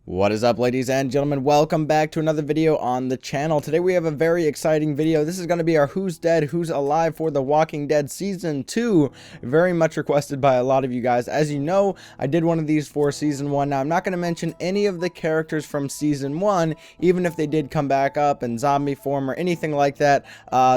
What is up, ladies and gentlemen? Welcome back to another video on the channel. Today we have a very exciting video. This is going to be our Who's Dead, Who's Alive for The Walking Dead Season 2. Very much requested by a lot of you guys. As you know, I did one of these for Season 1. Now, I'm not going to mention any of the characters from Season 1, even if they did come back up in zombie form or anything like that,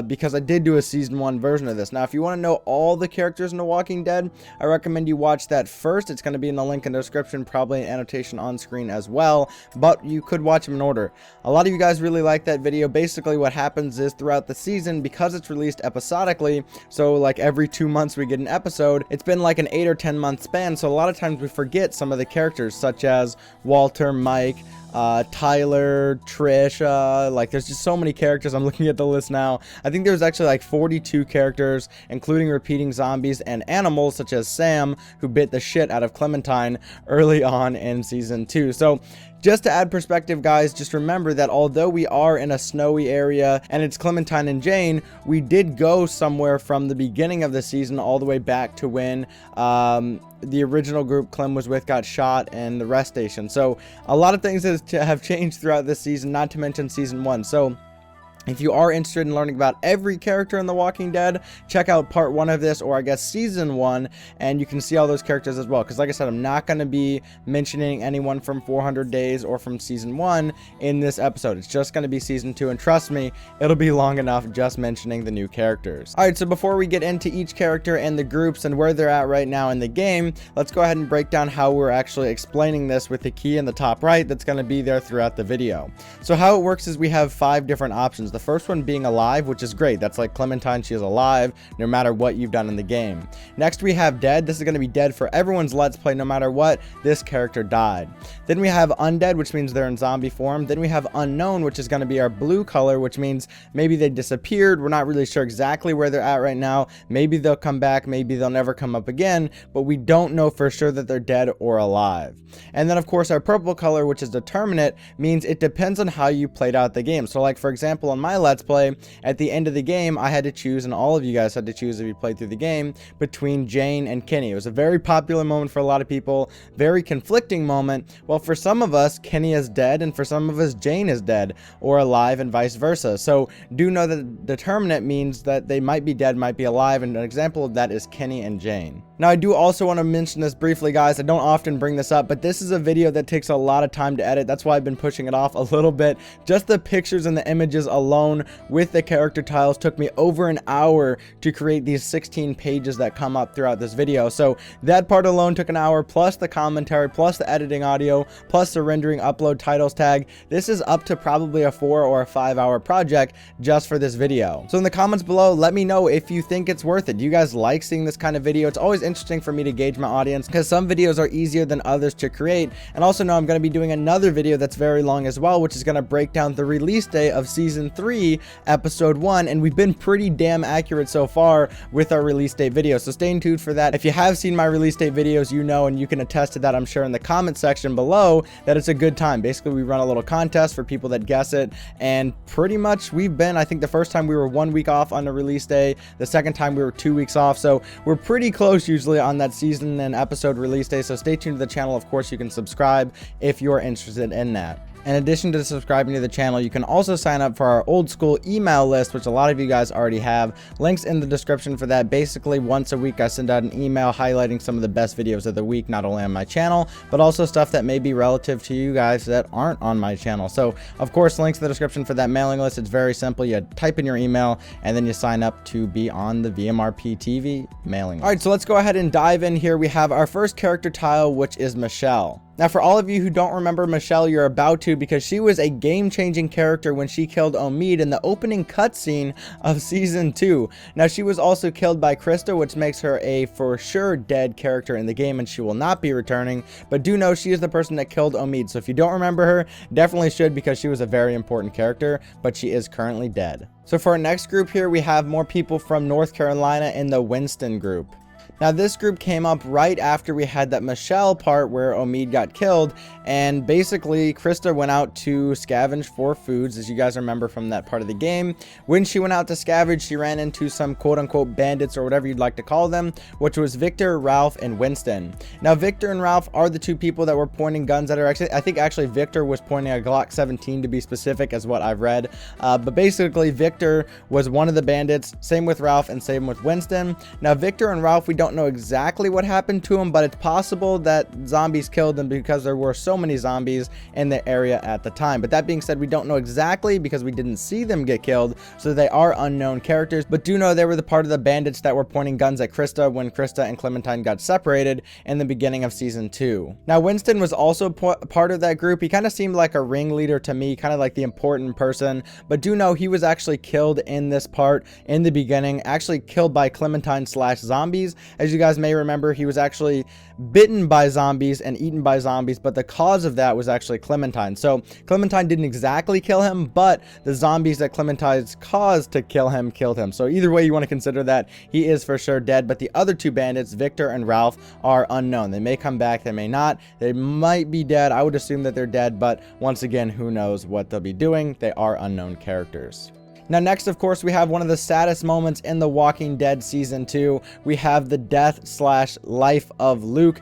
because I did do a Season 1 version of this. Now, if you want to know all the characters in The Walking Dead, I recommend you watch that first. It's going to be in the link in the description, probably an annotation on screen as well, but you could watch them in order. A lot of you guys really like that video. Basically what happens is throughout the season, because it's released episodically, so like every 2 months we get an episode, it's been like an 8 or 10 month span, so a lot of times we forget some of the characters such as Walter, Mike, Tyler, Trisha. Like, there's just so many characters. I'm looking at the list now. I think there's actually like 42 characters, including repeating zombies and animals such as Sam, who bit the shit out of Clementine early on in season 2. So just to add perspective, guys, just remember that although we are in a snowy area and it's Clementine and Jane, we did go somewhere from the beginning of the season all the way back to when the original group Clem was with got shot in the rest station. So a lot of things have changed throughout this season, not to mention season 1. So if you are interested in learning about every character in The Walking Dead, check out part 1 of this, or I guess season 1, and you can see all those characters as well. Because like I said, I'm not going to be mentioning anyone from 400 Days or from season 1 in this episode. It's just going to be season 2, and trust me, it'll be long enough just mentioning the new characters. Alright, so before we get into each character and the groups and where they're at right now in the game, let's go ahead and break down how we're actually explaining this with the key in the top right that's going to be there throughout the video. So how it works is we have 5 different options. The first one being alive, which is great. That's like Clementine, she is alive no matter what you've done in the game. Next we have dead. This is going to be dead for everyone's let's play no matter what. This character died. Then we have undead, which means they're in zombie form. Then we have unknown, which is going to be our blue color, which means maybe they disappeared. We're not really sure exactly where they're at right now. Maybe they'll come back, maybe they'll never come up again, but we don't know for sure that they're dead or alive. And then of course our purple color, which is determinate, means it depends on how you played out the game. So like for example, on my let's play, at the end of the game I had to choose, and all of you guys had to choose if you played through the game, between Jane and Kenny. It was a very popular moment for a lot of people, very conflicting moment. Well, for some of us Kenny is dead, and for some of us Jane is dead or alive, and vice versa. So do know that determinate means that they might be dead, might be alive, and an example of that is Kenny and Jane. Now I do also want to mention this briefly, guys. I don't often bring this up, but this is a video that takes a lot of time to edit. That's why I've been pushing it off a little bit. Just the pictures and the images alone with the character tiles took me over an hour to create these 16 pages that come up throughout this video. So that part alone took an hour, plus the commentary, plus the editing audio, plus the rendering, upload, titles tag. This is up to probably a 4 or a 5 hour project just for this video. So in the comments below, let me know if you think it's worth it. Do you guys like seeing this kind of video? It's always interesting for me to gauge my audience, because some videos are easier than others to create. And also know I'm going to be doing another video that's very long as well, which is going to break down the release day of season 3 episode 1, and we've been pretty damn accurate so far with our release date video, so stay tuned for that. If you have seen my release date videos, you know, and you can attest to that, I'm sure, in the comment section below, that it's a good time. Basically we run a little contest for people that guess it, and pretty much we've been, I think the first time we were 1 week off on the release day, the second time we were 2 weeks off, so we're pretty close usually on that season and episode release day. So stay tuned to the channel. Of course you can subscribe if you're interested in that. In addition to subscribing to the channel, you can also sign up for our old school email list, which a lot of you guys already have. Links in the description for that. Basically, once a week I send out an email highlighting some of the best videos of the week, not only on my channel, but also stuff that may be relative to you guys that aren't on my channel. So, of course, links in the description for that mailing list. It's very simple. You type in your email, and then you sign up to be on the VMRP TV mailing list. All right, so let's go ahead and dive in here. We have our first character tile, which is Michelle. Now, for all of you who don't remember Michelle, you're about to, because she was a game-changing character when she killed Omid in the opening cutscene of Season 2. Now, she was also killed by Krista, which makes her a for sure dead character in the game, and she will not be returning. But do know she is the person that killed Omid, so if you don't remember her, definitely should, because she was a very important character, but she is currently dead. So for our next group here, we have more people from North Carolina in the Winston group. Now this group came up right after we had that Michelle part where Omid got killed, and basically Krista went out to scavenge for foods, as you guys remember from that part of the game. When she went out to scavenge, she ran into some quote-unquote bandits, or whatever you'd like to call them, which was Victor, Ralph, and Winston. Now Victor and Ralph are the two people that were pointing guns at her. Actually, I think Victor was pointing a Glock 17 to be specific, as what I've read, but basically Victor was one of the bandits, same with Ralph and same with Winston. Now Victor and Ralph, we don't know exactly what happened to them, but it's possible that zombies killed them because there were so many zombies in the area at the time. But that being said, we don't know exactly because we didn't see them get killed, so they are unknown characters, but do know they were the part of the bandits that were pointing guns at Krista when Krista and Clementine got separated in the beginning of season 2. Now Winston was also part of that group. He kind of seemed like a ringleader to me, kind of like the important person, but do know he was actually killed in this part in the beginning, actually killed by Clementine / zombies. As you guys may remember, he was actually bitten by zombies and eaten by zombies, but the cause of that was actually Clementine. So Clementine didn't exactly kill him, but the zombies that Clementine's caused to kill him killed him. So either way you want to consider that, he is for sure dead. But the other two bandits, Victor and Ralph, are unknown. They may come back, they may not. They might be dead. I would assume that they're dead, but once again, who knows what they'll be doing. They are unknown characters. Now next, of course, we have one of the saddest moments in The Walking Dead Season 2. We have the death / life of Luke.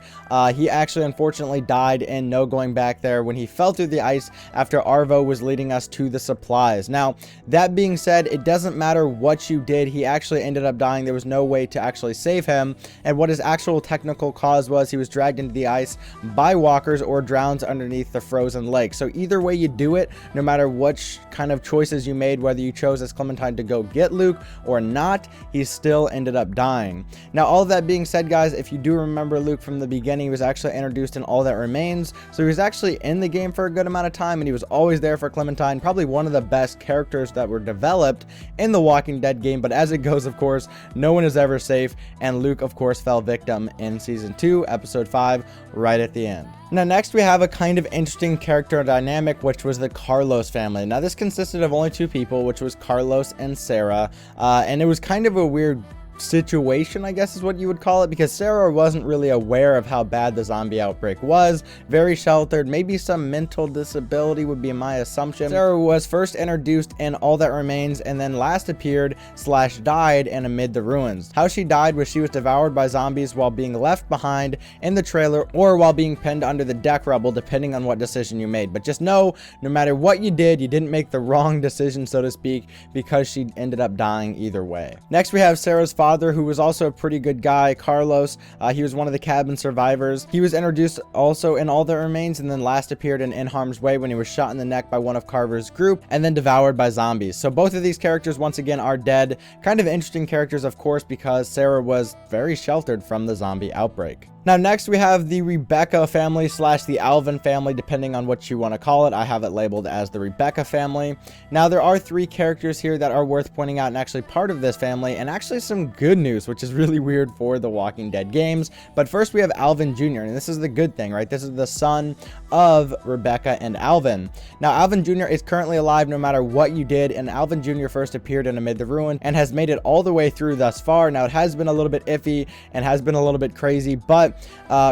He actually unfortunately died in No Going Back there when he fell through the ice after Arvo was leading us to the supplies. Now, that being said, it doesn't matter what you did. He actually ended up dying. There was no way to actually save him. And what his actual technical cause was, he was dragged into the ice by walkers or drowned underneath the frozen lake. So either way you do it, no matter which kind of choices you made, whether you chose as Clementine to go get Luke or not, he still ended up dying. Now, all of that being said, guys, if you do remember Luke from the beginning, he was actually introduced in All That Remains, so he was actually in the game for a good amount of time, and he was always there for Clementine. Probably one of the best characters that were developed in the Walking Dead game, but as it goes, of course, no one is ever safe, and Luke, of course, fell victim in Season 2, Episode 5, right at the end. Now next we have a kind of interesting character dynamic, which was the Carlos family. Now this consisted of only two people, which was Carlos and Sarah, and it was kind of a weird situation, I guess is what you would call it, because Sarah wasn't really aware of how bad the zombie outbreak was. Very sheltered, maybe some mental disability would be my assumption. Sarah was first introduced in All That Remains and then last appeared / died in Amid the Ruins. How she died was she was devoured by zombies while being left behind in the trailer or while being pinned under the deck rubble, depending on what decision you made. But just know, no matter what you did, you didn't make the wrong decision, so to speak, because she ended up dying either way. Next we have Sarah's father, who was also a pretty good guy, Carlos. He was one of the cabin survivors. He was introduced also in All That Remains and then last appeared in Harm's Way when he was shot in the neck by one of Carver's group and then devoured by zombies. So both of these characters once again are dead. Kind of interesting characters, of course, because Sarah was very sheltered from the zombie outbreak. Now next we have the Rebecca family / the Alvin family, depending on what you want to call it. I have it labeled as the Rebecca family. Now there are 3 characters here that are worth pointing out and actually part of this family, and actually some good news, which is really weird for the Walking Dead games. But first we have Alvin Jr., and this is the good thing, right? This is the son of Rebecca and Alvin. Now Alvin Jr. is currently alive no matter what you did, and Alvin Jr. first appeared in Amid the Ruin and has made it all the way through thus far. Now it has been a little bit iffy and has been a little bit crazy, but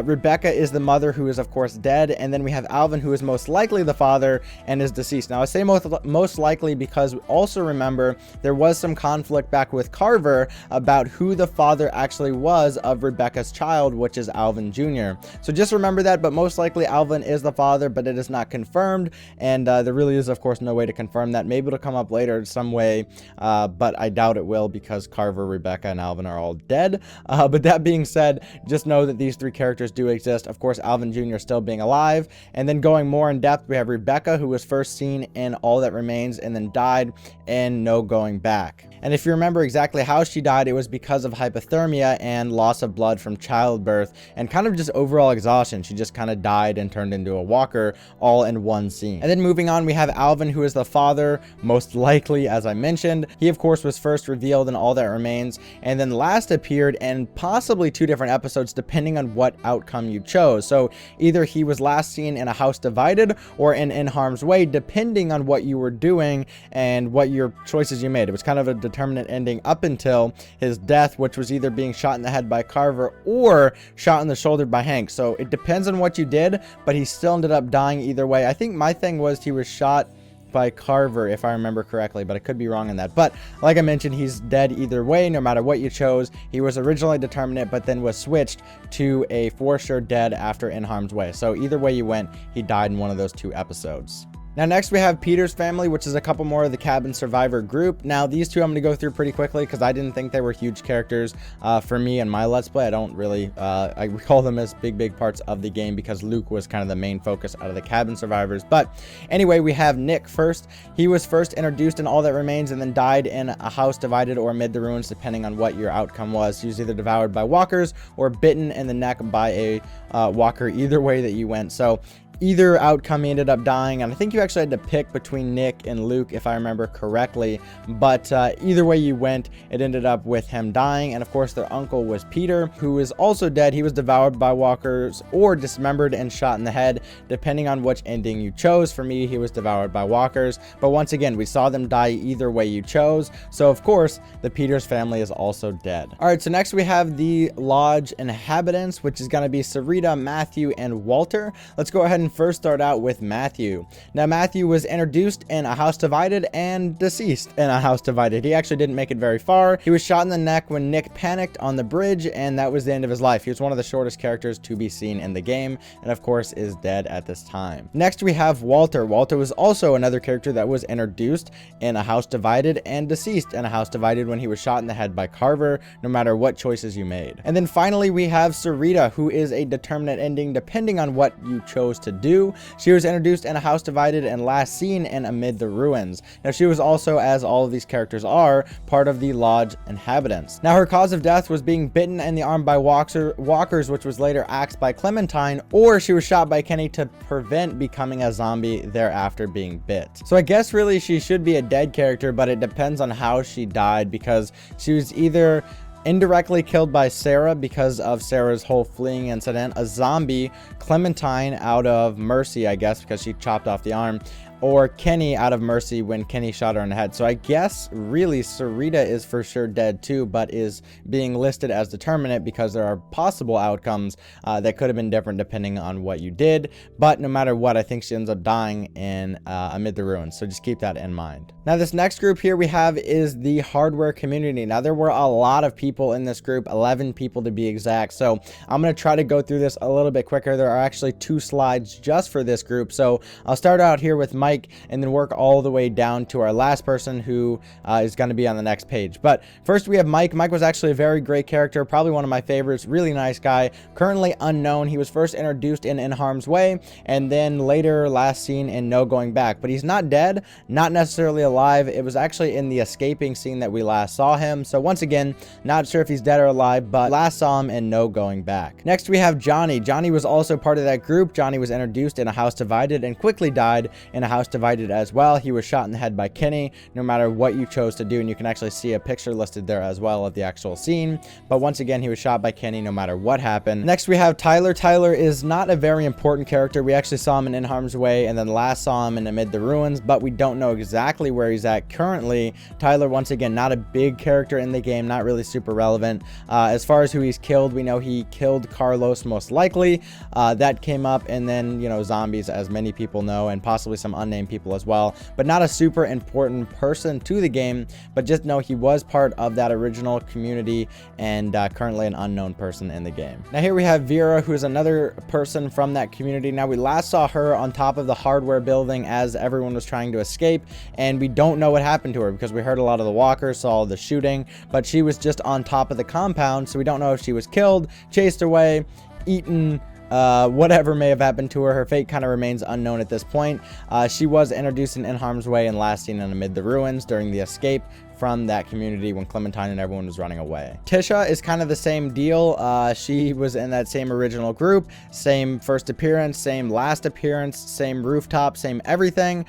Rebecca is the mother, who is of course dead, and then we have Alvin, who is most likely the father and is deceased. Now I say most likely because also remember there was some conflict back with Carver about who the father actually was of Rebecca's child, which is Alvin Jr. So just remember that, but most likely Alvin is the father, but it is not confirmed, and there really is of course no way to confirm that. Maybe it'll come up later some way, but I doubt it will because Carver, Rebecca, and Alvin are all dead. But that being said, just know that these 3 characters do exist. Of course, Alvin Jr. still being alive. And then going more in depth, we have Rebecca, who was first seen in All That Remains and then died in No Going Back. And if you remember exactly how she died, it was because of hypothermia and loss of blood from childbirth and kind of just overall exhaustion. She just kind of died and turned into a walker all in one scene. And then moving on, we have Alvin, who is the father, most likely, as I mentioned. He, of course, was first revealed in All That Remains and then last appeared in possibly 2 different episodes, depending on what outcome you chose. So either he was last seen in A House Divided or in Harm's Way, depending on what you were doing and what your choices you made. It was kind of a determinate ending up until his death, which was either being shot in the head by Carver or shot in the shoulder by Hank. So it depends on what you did, but he still ended up dying either way. I think my thing was he was shot by Carver, if I remember correctly, but I could be wrong in that. But like I mentioned, he's dead either way, no matter what you chose. He was originally determinate, but then was switched to a for sure dead after In Harm's Way. So either way you went, he died in one of those 2 episodes. Now next we have Peter's family, which is a couple more of the cabin survivor group. Now these 2 I'm going to go through pretty quickly because I didn't think they were huge characters for me and my Let's Play. I don't really, I recall them as big parts of the game because Luke was kind of the main focus out of the cabin survivors. But anyway, we have Nick first. He was first introduced in All That Remains and then died in a house divided or amid the ruins, depending on what your outcome was. He was either devoured by walkers or bitten in the neck by a walker, either way that you went. So either outcome, he ended up dying, and I think you actually had to pick between Nick and Luke, if I remember correctly. But either way you went, it ended up with him dying. And of course, their uncle was Peter, who is also dead. He was devoured by walkers or dismembered and shot in the head, depending on which ending you chose. For me, he was devoured by walkers. But once again, we saw them die either way you chose. So of course, the Peters family is also dead. All right, so next we have the Lodge inhabitants, which is going to be Sarita, Matthew, and Walter. Let's go ahead and first start out with Matthew. Now Matthew was introduced in A House Divided and deceased in A House Divided. He actually didn't make it very far. He was shot in the neck when Nick panicked on the bridge, and that was the end of his life. He was one of the shortest characters to be seen in the game, and of course is dead at this time. Next we have Walter. Walter was also another character that was introduced in A House Divided and deceased in A House Divided when he was shot in the head by Carver, no matter what choices you made. And then finally we have Sarita, who is a determinate ending depending on what you chose to do. She was introduced in A House Divided and last seen in Amid the Ruins. Now she was also, as all of these characters are, part of the Lodge inhabitants. Now her cause of death was being bitten in the arm by walkers, which was later axed by Clementine, or she was shot by Kenny to prevent becoming a zombie thereafter being bit. So I guess really she should be a dead character, but it depends on how she died, because she was either indirectly killed by Sarah because of Sarah's whole fleeing incident, a zombie, Clementine out of mercy, I guess, because she chopped off the arm, or Kenny out of mercy when Kenny shot her in the head. So I guess really Sarita is for sure dead too, but is being listed as determinate because there are possible outcomes that could have been different depending on what you did. But no matter what, I think she ends up dying in Amid the Ruins. So just keep that in mind. Now this next group here we have is the hardware community. Now there were a lot of people in this group, 11 people to be exact. So I'm going to try to go through this a little bit quicker. There are actually 2 slides just for this group. So I'll start out here with Mike and then work all the way down to our last person who is going to be on the next page. But first we have Mike. Mike was actually a very great character, probably one of my favorites, really nice guy, currently unknown. He was first introduced in Harm's Way and then later last seen in No Going Back, but he's not dead, not necessarily alive. It was actually in the escaping scene that we last saw him. So once again, not sure if he's dead or alive, but last saw him in No Going Back. Next we have Johnny. Johnny was also part of that group. Johnny was introduced in A House Divided and quickly died in A House Divided as well. He was shot in the head by Kenny, no matter what you chose to do, and you can actually see a picture listed there as well of the actual scene. But once again, he was shot by Kenny no matter what happened. Next we have Tyler. Tyler is not a very important character. We actually saw him in Harm's Way and then last saw him in Amid the Ruins, but we don't know exactly where he's at currently. Tyler, once again, not a big character in the game, not really super relevant. As far as who he's killed, we know he killed Carlos most likely. That came up, and then, you know, zombies, as many people know, and possibly some unnamed people as well, but not a super important person to the game, but just know he was part of that original community and currently an unknown person in the game. Now here we have Vera, who is another person from that community. Now we last saw her on top of the hardware building as everyone was trying to escape, and we don't know what happened to her because we heard a lot of the walkers, saw the shooting, but she was just on top of the compound, so we don't know if she was killed, chased away, eaten, whatever may have happened to her. Her fate kind of remains unknown at this point. She was introduced in Harm's Way and last seen in Amid the Ruins during the escape from that community when Clementine and everyone was running away. Tisha is kind of the same deal. She was in that same original group, same first appearance, same last appearance, same rooftop, same everything.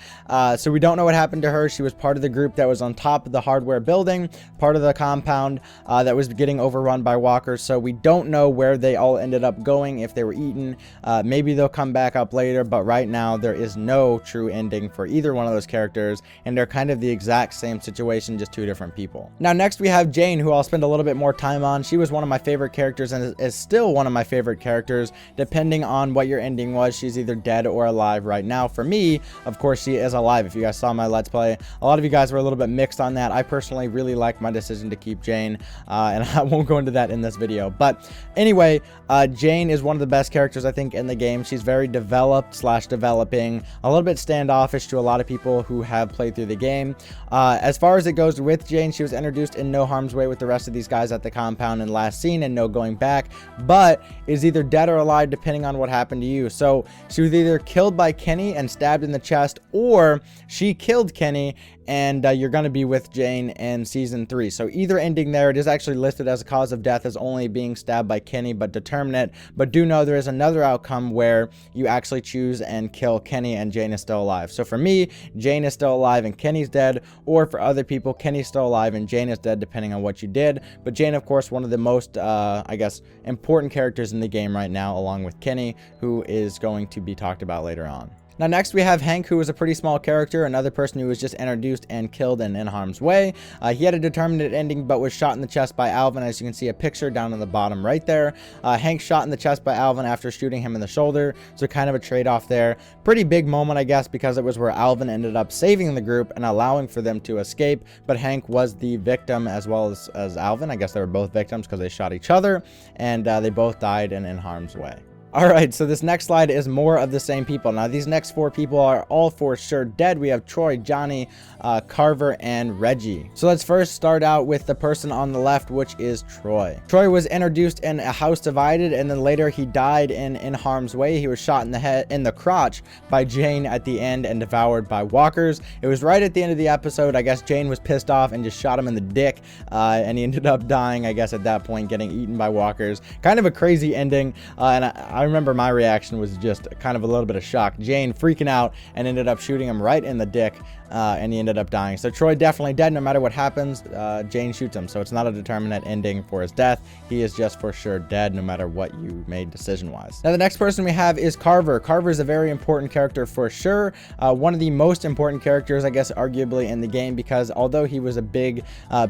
So we don't know what happened to her. She was part of the group that was on top of the hardware building, part of the compound that was getting overrun by walkers. So we don't know where they all ended up going, if they were eaten. Maybe they'll come back up later, but right now there is no true ending for either one of those characters, and they're kind of the exact same situation, just to two different people. Now next we have Jane, who I'll spend a little bit more time on. She was one of my favorite characters and is still one of my favorite characters, depending on what your ending was. She's either dead or alive right now. For me, of course, she is alive. If you guys saw my Let's Play, a lot of you guys were a little bit mixed on that. I personally really like my decision to keep Jane, and I won't go into that in this video. But anyway, Jane is one of the best characters I think in the game. She's very developed / developing, a little bit standoffish to a lot of people who have played through the game. As far as it goes with Jane, she was introduced in no harm's way with the rest of these guys at the compound and last scene, and no going back, but is either dead or alive depending on what happened to you. So she was either killed by Kenny and stabbed in the chest, or she killed Kenny, and you're going to be with Jane in season 3. So either ending there. It is actually listed as a cause of death as only being stabbed by Kenny, but determine it. But do know there is another outcome where you actually choose and kill Kenny and Jane is still alive. So for me, Jane is still alive and Kenny's dead, or for other people, Kenny's still alive and Jane is dead, depending on what you did. But Jane, of course, one of the most I guess important characters in the game right now, along with Kenny, who is going to be talked about later on. Now next we have Hank, who was a pretty small character, another person who was just introduced and killed and in harm's way. He had a determined ending, but was shot in the chest by Alvin, as you can see a picture down in the bottom right there. Hank shot in the chest by Alvin after shooting him in the shoulder, so kind of a trade-off there. Pretty big moment, I guess, because it was where Alvin ended up saving the group and allowing for them to escape, but Hank was the victim as well as Alvin. I guess they were both victims because they shot each other, and they both died and in harm's way. Alright, so this next slide is more of the same people. Now, these next 4 people are all for sure dead. We have Troy, Johnny, Carver, and Reggie. So let's first start out with the person on the left, which is Troy. Troy was introduced in A House Divided, and then later he died in harm's way. He was shot in the head, in the crotch, by Jane at the end and devoured by walkers. It was right at the end of the episode. I guess Jane was pissed off and just shot him in the dick, and he ended up dying, I guess, at that point, getting eaten by walkers. Kind of a crazy ending, and I remember my reaction was just kind of a little bit of shock. Jane freaking out and ended up shooting him right in the dick, and he ended up dying. So Troy definitely dead. No matter what happens, Jane shoots him, so it's not a determinate ending for his death. He is just for sure dead, no matter what you made decision wise. Now the next person we have is Carver. Carver is a very important character for sure, one of the most important characters, I guess, arguably in the game, because although he was a big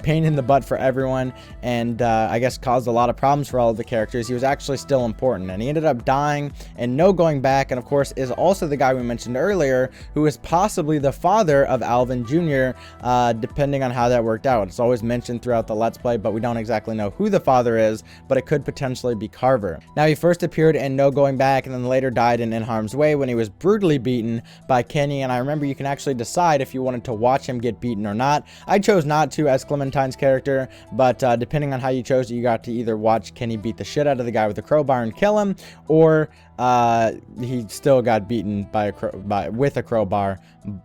pain in the butt for everyone and I guess caused a lot of problems for all of the characters, he was actually still important, and he ended up dying and no going back, and of course is also the guy we mentioned earlier, who is possibly the father of Alvin Jr., depending on how that worked out. It's always mentioned throughout the Let's Play, but we don't exactly know who the father is, but it could potentially be Carver. Now, he first appeared in No Going Back and then later died in Harm's Way when he was brutally beaten by Kenny, and I remember you can actually decide if you wanted to watch him get beaten or not. I chose not to as Clementine's character, but depending on how you chose it, you got to either watch Kenny beat the shit out of the guy with the crowbar and kill him, or he still got beaten with a crowbar,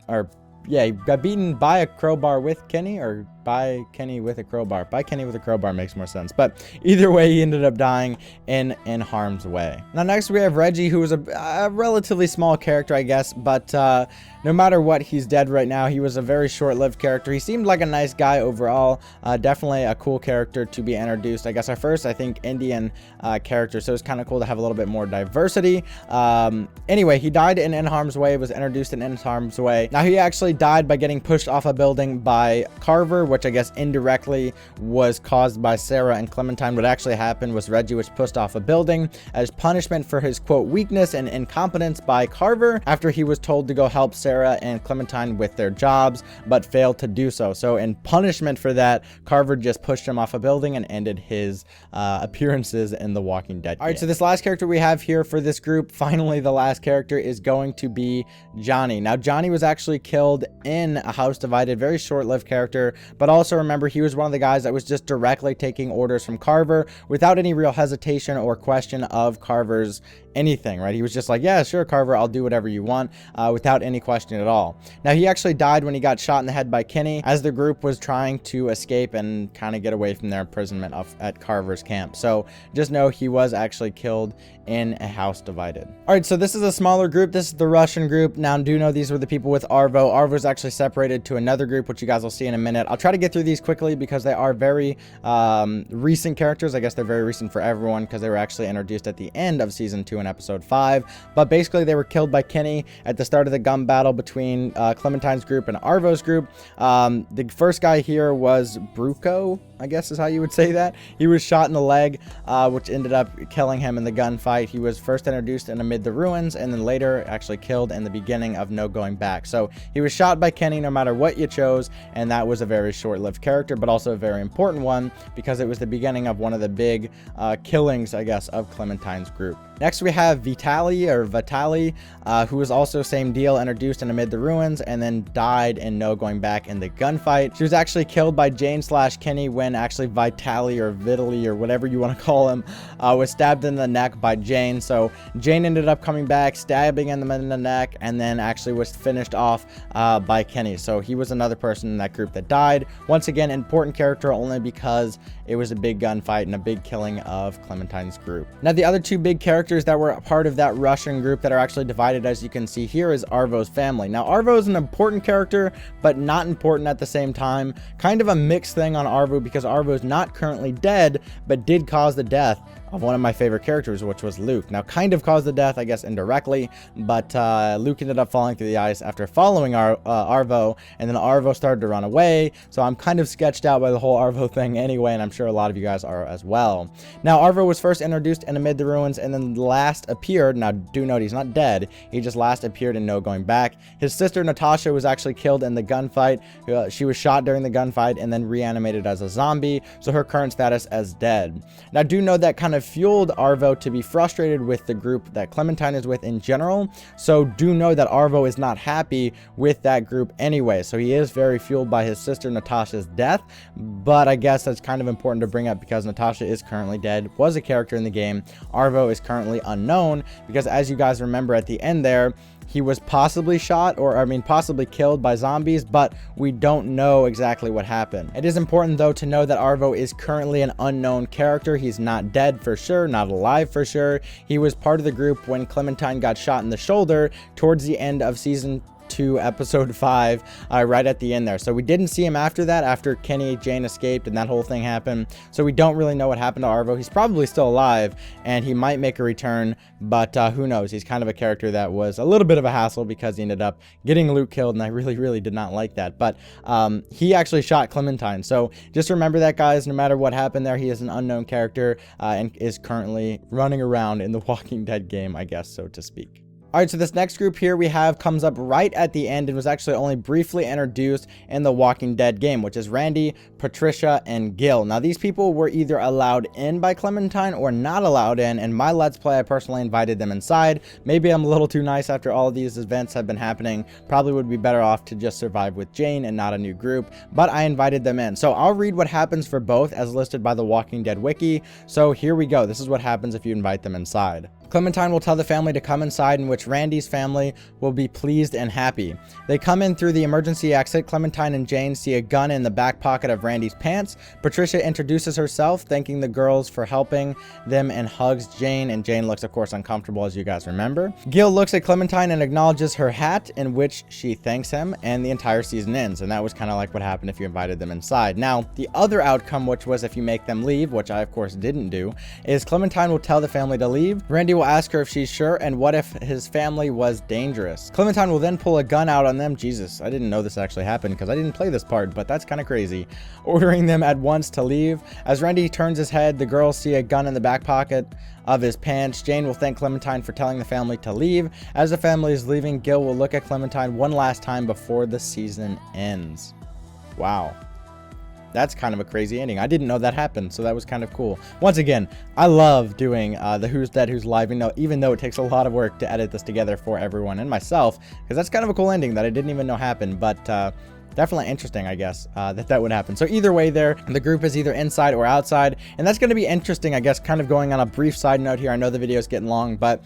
or yeah, he got beaten by a crowbar with Kenny, or by Kenny with a crowbar. By Kenny with a crowbar makes more sense. But either way, he ended up dying in harm's way. Now next we have Reggie, who was a relatively small character, I guess, but no matter what, he's dead right now. He was a very short-lived character. He seemed like a nice guy overall. Definitely a cool character to be introduced. I guess our first, I think, Indian character, so it's kind of cool to have a little bit more diversity. Anyway, he died in harm's way, was introduced in harm's way. Now, he actually died by getting pushed off a building by Carver, which I guess indirectly was caused by Sarah and Clementine. What actually happened was Reggie was pushed off a building as punishment for his, quote, weakness and incompetence by Carver after he was told to go help Sarah and Clementine with their jobs, but failed to do so. So in punishment for that, Carver just pushed him off a building and ended his appearances in The Walking Dead game. All right, so this last character we have here for this group, finally the last character, is going to be Johnny. Now, Johnny was actually killed in A House Divided, very short-lived character, but also remember, he was one of the guys that was just directly taking orders from Carver without any real hesitation or question of Carver's anything, right? He was just like, yeah, sure, Carver, I'll do whatever you want, without any question at all. Now, he actually died when he got shot in the head by Kenny as the group was trying to escape and kind of get away from their imprisonment at Carver's camp. So just know he was actually killed in A House Divided. All right, so this is a smaller group. This is the Russian group. Now, do know these were the people with Arvo. Arvo is actually separated to another group, which you guys will see in a minute. I'll try to get through these quickly because they are very recent characters. I guess they're very recent for everyone because they were actually introduced at the end of season 2 2 in episode 5. But basically, they were killed by Kenny at the start of the gun battle between Clementine's group and Arvo's group. The first guy here was Buricko, I guess is how you would say that. He was shot in the leg, which ended up killing him in the gunfight. He was first introduced in Amid the Ruins, and then later actually killed in the beginning of No Going Back. So he was shot by Kenny no matter what you chose, and that was a very short-lived character, but also a very important one because it was the beginning of one of the big killings, I guess, of Clementine's group. Next, we have Vitali, who was also same deal, introduced in Amid the Ruins, and then died in No Going Back in the gunfight. She was actually killed by Jane/Kenny when actually Vitali or Vitali or whatever you want to call him was stabbed in the neck by Jane. So Jane ended up coming back, stabbing him in the neck, and then actually was finished off by Kenny. So he was another person in that group that died. Once again, important character only because it was a big gunfight and a big killing of Clementine's group. Now, the other two big characters that were a part of that Russian group that are actually divided, as you can see here, is Arvo's family. Now, Arvo is an important character, but not important at the same time. Kind of a mixed thing on Arvo because Arvo is not currently dead, but did cause the death of one of my favorite characters, which was Luke. Now, kind of caused the death, I guess, indirectly, but Luke ended up falling through the ice after following Arvo, and then Arvo started to run away, so I'm kind of sketched out by the whole Arvo thing anyway, and I'm sure a lot of you guys are as well. Now, Arvo was first introduced in Amid the Ruins, and then last appeared, now do note he's not dead, he just last appeared in No Going Back. His sister, Natasha, was actually killed in the gunfight. She was shot during the gunfight and then reanimated as a zombie, so her current status as dead. Now, do know that kind of fueled Arvo to be frustrated with the group that Clementine is with in general, so do know that Arvo is not happy with that group anyway, so he is very fueled by his sister Natasha's death, but I guess that's kind of important to bring up because Natasha is currently dead, was a character in the game. Arvo is currently unknown because, as you guys remember at the end there, he was possibly shot, or I mean possibly killed by zombies, but we don't know exactly what happened. It is important though to know that Arvo is currently an unknown character. He's not dead for sure, not alive for sure. He was part of the group when Clementine got shot in the shoulder towards the end of season 2 episode 5, right at the end there. So we didn't see him after that, after Kenny Jane escaped and that whole thing happened, so we don't really know what happened to Arvo. He's probably still alive and he might make a return, but who knows. He's kind of a character that was a little bit of a hassle because he ended up getting Luke killed, and I really did not like that, but he actually shot Clementine, so just remember that, guys. No matter what happened there, he is an unknown character and is currently running around in the Walking Dead game, I guess, so to speak. All right, so this next group here we have comes up right at the end and was actually only briefly introduced in the Walking Dead game, which is Randy, Patricia, and Gil. Now, these people were either allowed in by Clementine or not allowed in. In my Let's Play, I personally invited them inside. Maybe I'm a little too nice after all of these events have been happening. Probably would be better off to just survive with Jane and not a new group, but I invited them in. So I'll read what happens for both as listed by the Walking Dead wiki. So here we go. This is what happens if you invite them inside. Clementine will tell the family to come inside, in which Randy's family will be pleased and happy. They come in through the emergency exit. Clementine and Jane see a gun in the back pocket of Randy's pants. Patricia introduces herself, thanking the girls for helping them, and hugs Jane, and Jane looks, of course, uncomfortable, as you guys remember. Gil looks at Clementine and acknowledges her hat, in which she thanks him, and the entire season ends, and that was kind of like what happened if you invited them inside. Now, the other outcome, which was if you make them leave, which I, of course, didn't do, is Clementine will tell the family to leave. Randy will ask her if she's sure, and what if his family was dangerous. Clementine will then pull a gun out on them. Jesus, I didn't know this actually happened because I didn't play this part, but that's kind of crazy. Ordering them at once to leave. As Randy turns his head, the girls see a gun in the back pocket of his pants. Jane will thank Clementine for telling the family to leave. As the family is leaving, Gil will look at Clementine one last time before the season ends. Wow. That's kind of a crazy ending. I didn't know that happened, so that was kind of cool. Once again, I love doing the Who's Dead, Who's Live, even though it takes a lot of work to edit this together for everyone and myself, because that's kind of a cool ending that I didn't even know happened, but definitely interesting, I guess, that would happen. So either way there, the group is either inside or outside, and that's going to be interesting, I guess, kind of going on a brief side note here. I know the video is getting long, but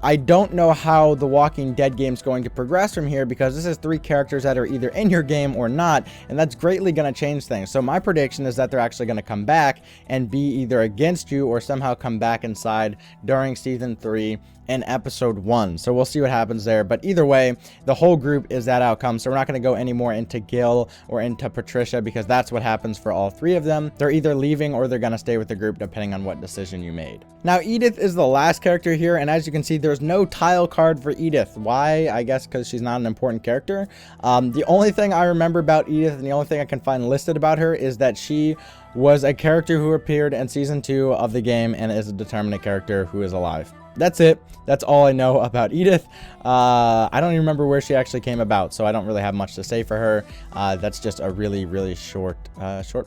I don't know how the Walking Dead game is going to progress from here, because this is 3 characters that are either in your game or not, and that's greatly going to change things. So my prediction is that they're actually going to come back and be either against you or somehow come back inside during season 3 in episode 1. So we'll see what happens there. But either way, the whole group is that outcome. So we're not going to go any more into Gil or into Patricia, because that's what happens for all 3 of them. They're either leaving or they're going to stay with the group, depending on what decision you made. Now, Edith is the last character here, and as you can see, there's no tile card for Edith. Why? I guess because she's not an important character. The only thing I remember about Edith, and the only thing I can find listed about her, is that she was a character who appeared in season 2 of the game and is a determinate character who is alive. That's it. That's all I know about Edith. I don't even remember where she actually came about, so I don't really have much to say for her. That's just a really short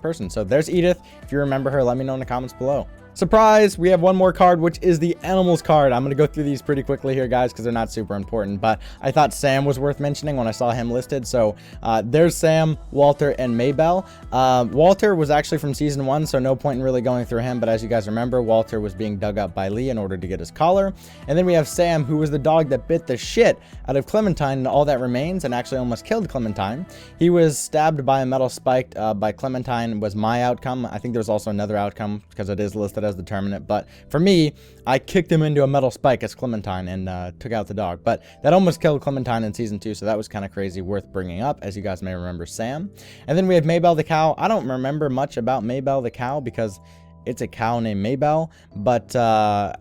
person. So there's Edith. If you remember her, let me know in the comments below. Surprise, we have one more card, which is the animals card. I'm going to go through these pretty quickly here, guys, because they're not super important, but I thought Sam was worth mentioning when I saw him listed. So there's Sam, Walter, and Maybelle. Walter was actually from season 1, so no point in really going through him, but as you guys remember, Walter was being dug up by Lee in order to get his collar. And then we have Sam, who was the dog that bit the shit out of Clementine and All That Remains, and actually almost killed Clementine. He was stabbed by a metal spike by Clementine, was my outcome. I think there's also another outcome because it is listed as determinate, but for me, I kicked him into a metal spike as Clementine and took out the dog. But that almost killed Clementine in season 2, so that was kind of crazy, worth bringing up, as you guys may remember Sam. And then we have Maybelle the cow. I don't remember much about Maybelle the cow because it's a cow named Maybelle, but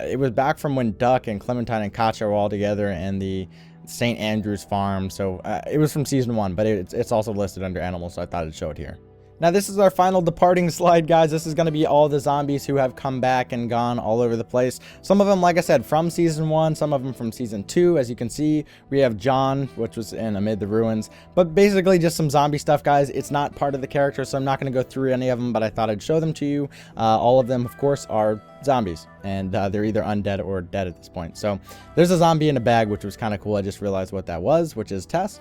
it was back from when Duck and Clementine and Katja were all together in the St. Andrew's farm. So it was from season 1, but it's also listed under animals, so I thought I'd show it here. Now, this is our final departing slide, guys. This is going to be all the zombies who have come back and gone all over the place. Some of them, like I said, from season 1, some of them from season 2. As you can see, we have John, which was in Amid the Ruins. But basically just some zombie stuff, guys. It's not part of the character, so I'm not going to go through any of them, but I thought I'd show them to you. All of them, of course, are zombies, and they're either undead or dead at this point. So there's a zombie in a bag, which was kind of cool. I just realized what that was, which is Tess.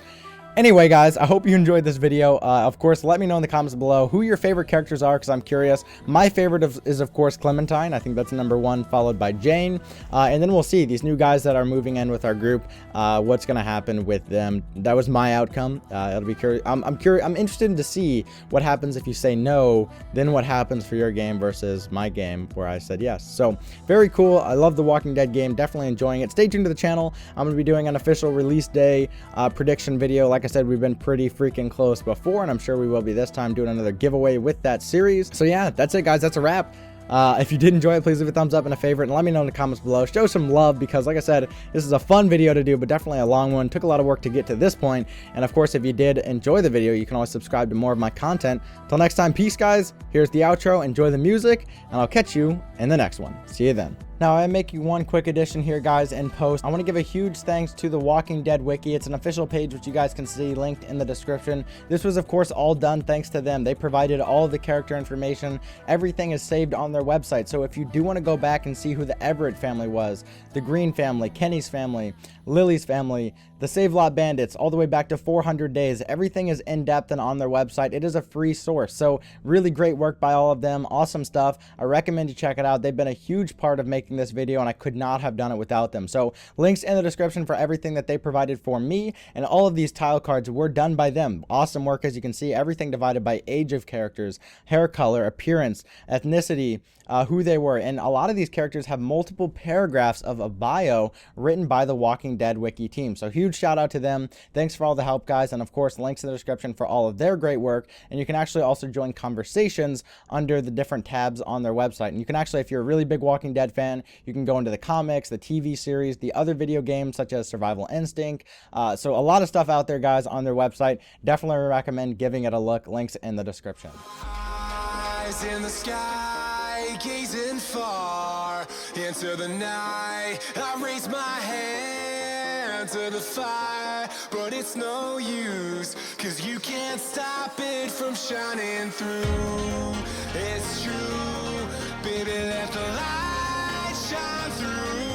Anyway, guys, I hope you enjoyed this video. Of course, let me know in the comments below who your favorite characters are, because I'm curious. My favorite is, of course, Clementine. I think that's number 1, followed by Jane. And then we'll see these new guys that are moving in with our group, what's going to happen with them. That was my outcome. It'll be curious. I'm curious. I'm interested to see what happens if you say no, then what happens for your game versus my game where I said yes. So very cool. I love the Walking Dead game. Definitely enjoying it. Stay tuned to the channel. I'm going to be doing an official release day prediction video. Like I said, we've been pretty freaking close before, and I'm sure we will be this time, doing another giveaway with that series. So yeah, that's it, guys. That's a wrap. If you did enjoy it, please leave a thumbs up and a favorite, and let me know in the comments below. Show some love, because like I said, this is a fun video to do, but definitely a long one. Took a lot of work to get to this point. And of course, if you did enjoy the video, you can always subscribe to more of my content. Till next time, peace, guys. Here's the outro. Enjoy the music, and I'll catch you in the next one. See you then. Now, I'm making one quick addition here, guys, in post. I want to give a huge thanks to the Walking Dead Wiki. It's an official page which you guys can see linked in the description. This was, of course, all done thanks to them. They provided all of the character information. Everything is saved on their website. So if you do want to go back and see who the Everett family was, the Green family, Kenny's family, Lily's family, the Save-Lot Bandits, all the way back to 400 days, everything is in-depth and on their website. It is a free source. So really great work by all of them. Awesome stuff. I recommend you check it out. They've been a huge part of making this video, and I could not have done it without them. So links in the description for everything that they provided for me, and all of these tile cards were done by them. Awesome work. As you can see, everything divided by age of characters, hair color, appearance, ethnicity, who they were, and a lot of these characters have multiple paragraphs of a bio written by the Walking Dead Wiki team. So huge shout out to them. Thanks for all the help, guys, and of course links in the description for all of their great work. And you can actually also join conversations under the different tabs on their website. And you can actually, if you're a really big Walking Dead fan, you can go into the comics, the TV series, the other video games such as Survival Instinct. So a lot of stuff out there, guys, on their website. Definitely recommend giving it a look. Links in the description. Eyes in the sky, gazing far into the night. I raise my hand to the fire, but it's no use, 'cause you can't stop it from shining through. It's true, baby, let the light shine through.